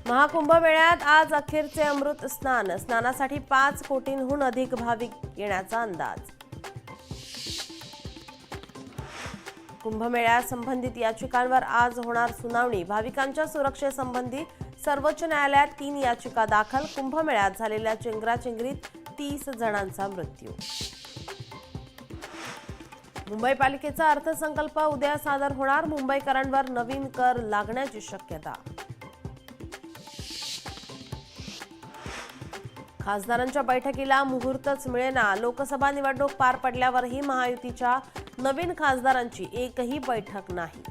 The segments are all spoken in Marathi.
महाकुंभमेळ्यात आज अखेरचे अमृत स्नान. स्नानासाठी 5 कोटींहून अधिक भाविक येण्याचा अंदाज. कुंभमेळ्या संबंधित याचिकांवर आज होणार सुनावणी. भाविकांच्या सुरक्षेसंबंधी सर्वोच्च न्यायालयात 3 याचिका दाखल. कुंभमेळ्यात झालेल्या चेंगराचेंगरीत 30 जणांचा मृत्यू. मुंबई पालिकेचा अर्थसंकल्प उद्या सादर होणार. मुंबईकरांवर नवीन कर लागण्याची शक्यता. खासदारांच्या बैठकीला मुहूर्तच मिळेना. लोकसभा निवडणूक पार पडल्यावरही महायुतीच्या नवीन खासदारांची एकही बैठक नाही.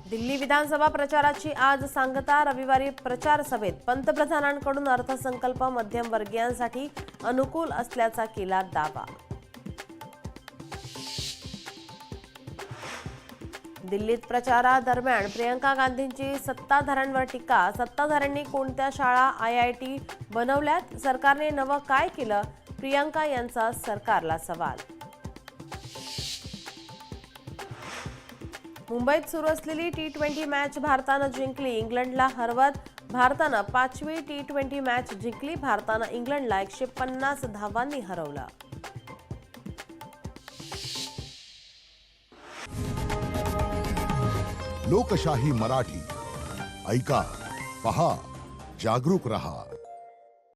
दिल्ली विधानसभा प्रचाराची आज सांगता. रविवारी प्रचार सभेत पंतप्रधानांकडून अर्थसंकल्प मध्यमवर्गीयांसाठी अनुकूल असल्याचा केला दावा. दिल्लीत प्रचारादरम्यान प्रियंका गांधींची सत्ताधाऱ्यांवर टीका. सत्ताधाऱ्यांनी कोणत्या शाळा IIT बनवल्यात? सरकारने नवं काय केलं? प्रियंका यांचा सरकारला सवाल. मुंबईत सुरू असलेली T20 मॅच भारतानं जिंकली. इंग्लंडला हरवत भारतानं 5वी T20 मॅच जिंकली. भारतानं इंग्लंडला 150 धावांनी हरवलं. लोकशाही मराठी ऐका, पहा, जागरूक रहा.